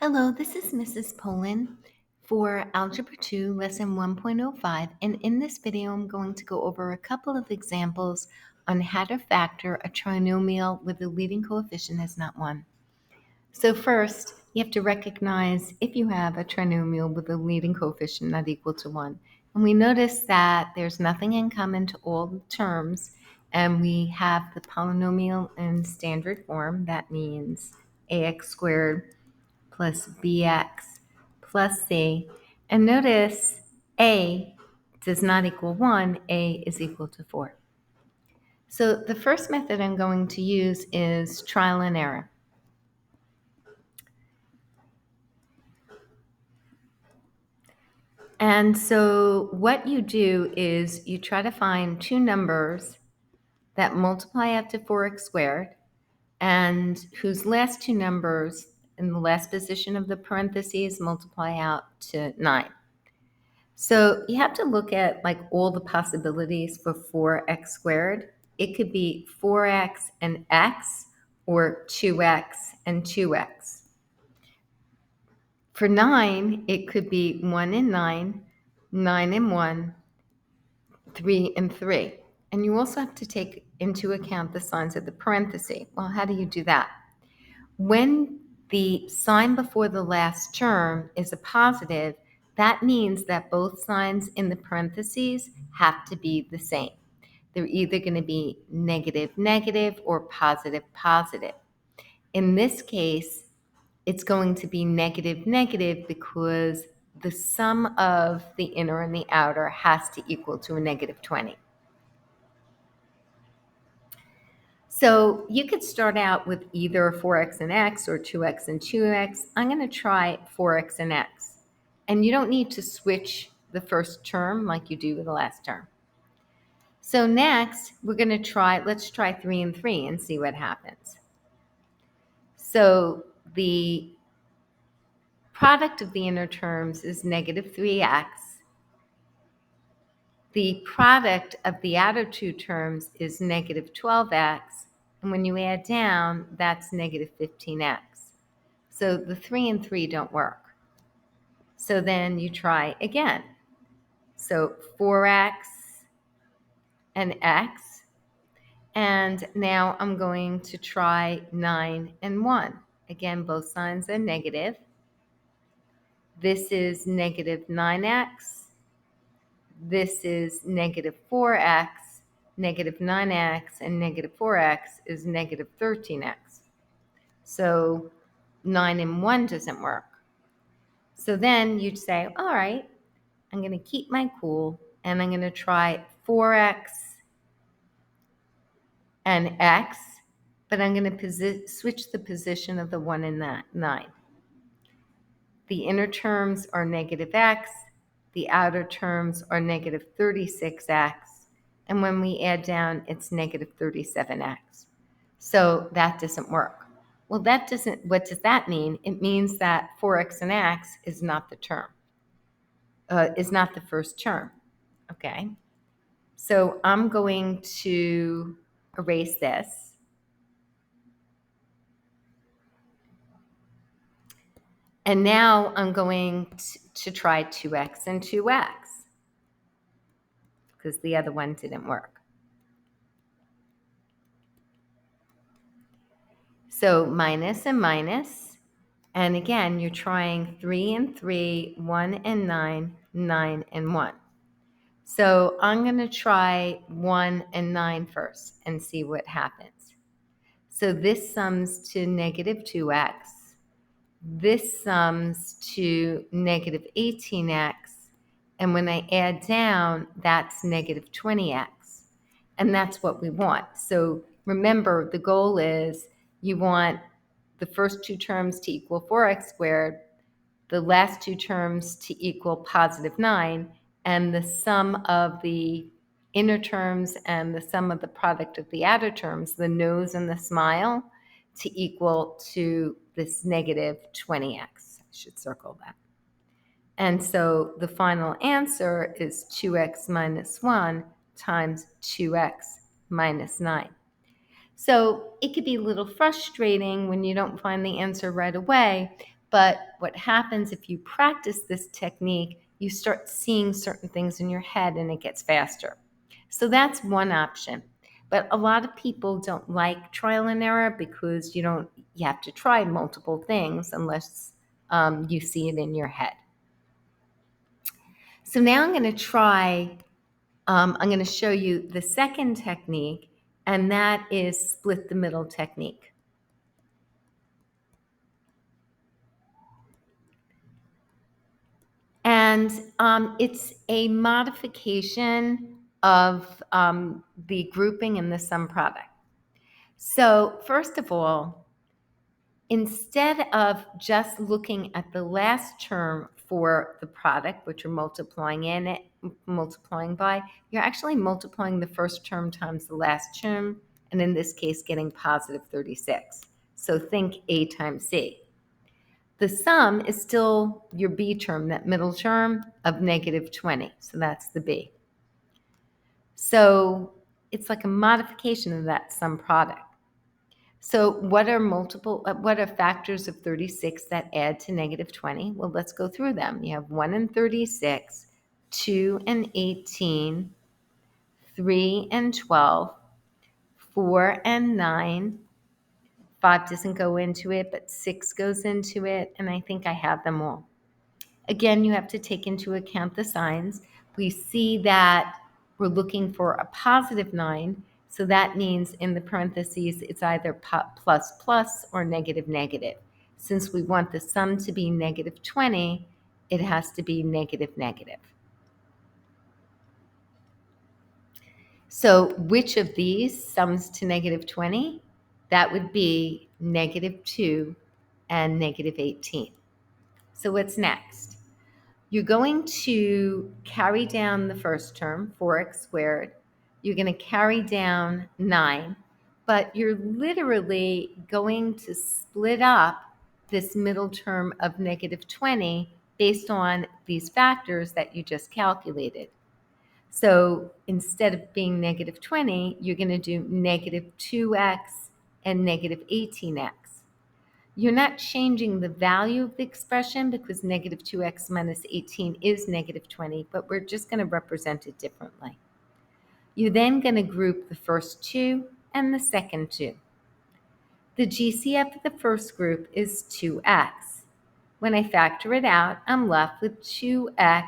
Hello, this is Mrs. Poland for Algebra 2, Lesson 1.05, and in this video I'm going to go over a couple of examples on how to factor a trinomial with the leading coefficient as not 1. So first, you have to recognize if you have a trinomial with a leading coefficient not equal to 1. And we notice that there's nothing in common to all the terms, and we have the polynomial in standard form. That means ax squared plus bx plus c. And notice a does not equal 1, a is equal to 4. So the first method I'm going to use is trial and error. And so what you do is you try to find two numbers that multiply out to 4x squared and whose last two numbers in the last position of the parentheses multiply out to 9. So you have to look at like all the possibilities for 4x squared. It could be 4x and x or 2x and 2x. For 9, it could be 1 and 9, 9 and 1, 3 and 3. And you also have to take into account the signs of the parenthesis. Well, how do you do that? When the sign before the last term is a positive, that means that both signs in the parentheses have to be the same. They're either going to be negative, negative, or positive, positive. In this case, it's going to be negative, negative because the sum of the inner and the outer has to equal to a negative 20. So you could start out with either 4x and x or 2x and 2x. I'm going to try 4x and x. And you don't need to switch the first term like you do with the last term. So next, we're going to let's try 3 and 3 and see what happens. So the product of the inner terms is negative 3x. The product of the outer two terms is negative 12x. And when you add down, that's negative 15x. So the 3 and 3 don't work. So then you try again. So 4x and x. And now I'm going to try 9 and 1. Again, both signs are negative. This is negative 9x. This is negative 4x. Negative 9x and negative 4x is negative 13x. So 9 and 1 doesn't work. So then you'd say, all right, I'm going to keep my cool and I'm going to try 4x and x, but I'm going to switch the position of the 1 and 9. The inner terms are negative x. The outer terms are negative 36x. And when we add down, it's negative 37x. So that doesn't work. Well, what does that mean? It means that 4x and x is not the term, is not the first term, okay? So I'm going to erase this. And now I'm going to try 2x and 2x because the other one didn't work. So minus and minus. And again, you're trying 3 and 3, 1 and 9, 9 and 1. So I'm going to try 1 and 9 first and see what happens. So this sums to negative 2x. This sums to negative 18x. And when I add down, that's negative 20x. And that's what we want. So remember, the goal is you want the first two terms to equal 4x squared, the last two terms to equal positive 9, and the sum of the inner terms and the sum of the product of the outer terms, the nose and the smile, to equal to this negative 20x. I should circle that. And so the final answer is 2x minus 1 times 2x minus 9. So it could be a little frustrating when you don't find the answer right away, But what happens if you practice this technique, you start seeing certain things in your head and it gets faster. So that's one option. But a lot of people don't like trial and error because you have to try multiple things unless you see it in your head. So now I'm going to show you the second technique, and that is split the middle technique. And it's a modification of the grouping and the sum product. So first of all, instead of just looking at the last term for the product, which you're multiplying by, you're actually multiplying the first term times the last term, and in this case, getting positive 36. So think A times C. The sum is still your B term, that middle term of negative 20. So that's the B. So it's like a modification of that sum product. So what are factors of 36 that add to negative 20? Well, let's go through them. You have 1 and 36, 2 and 18, 3 and 12, 4 and 9, 5 doesn't go into it, but 6 goes into it, and I think I have them all. Again, you have to take into account the signs. We see that we're looking for a positive 9, so that means in the parentheses it's either plus plus or negative negative. Since we want the sum to be negative 20, it has to be negative negative. So which of these sums to negative 20? That would be negative 2 and negative 18. So what's next? You're going to carry down the first term, 4x squared. You're going to carry down 9, but you're literally going to split up this middle term of negative 20 based on these factors that you just calculated. So instead of being negative 20, you're going to do negative 2x and negative 18x. You're not changing the value of the expression because negative 2x minus 18 is negative 20, but we're just going to represent it differently. You're then going to group the first two and the second two. The GCF of the first group is 2x. When I factor it out, I'm left with 2x.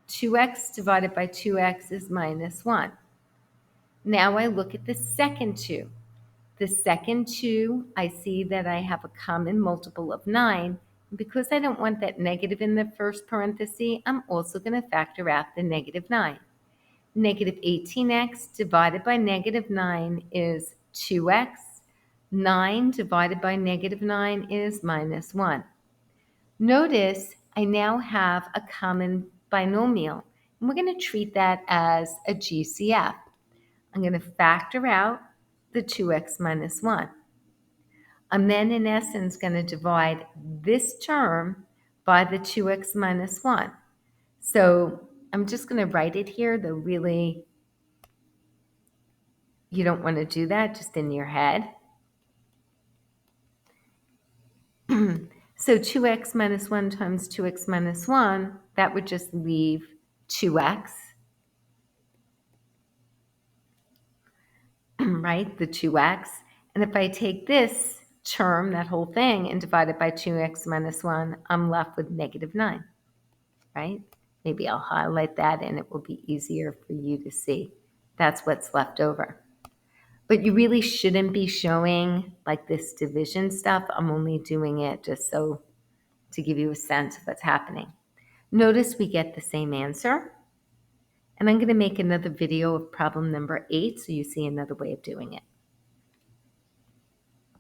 2x divided by 2x is minus 1. Now I look at the second two. The second two, I see that I have a common multiple of 9. Because I don't want that negative in the first parenthesis, I'm also going to factor out the negative 9. Negative 18x divided by negative 9 is 2x. 9 divided by negative 9 is minus 1. Notice I now have a common binomial, and we're going to treat that as a GCF. I'm going to factor out the 2x minus 1. I'm then, in essence, going to divide this term by the 2x minus 1. So I'm just going to write it here, though really you don't want to do that, just in your head. So 2x minus 1 times 2x minus 1, that would just leave 2x, right, the 2x. And if I take this term, that whole thing, and divide it by 2x minus 1, I'm left with negative 9, right? Maybe I'll highlight that and it will be easier for you to see. That's what's left over. But you really shouldn't be showing like this division stuff. I'm only doing it just so to give you a sense of what's happening. Notice we get the same answer. And I'm going to make another video of problem number 8 so you see another way of doing it.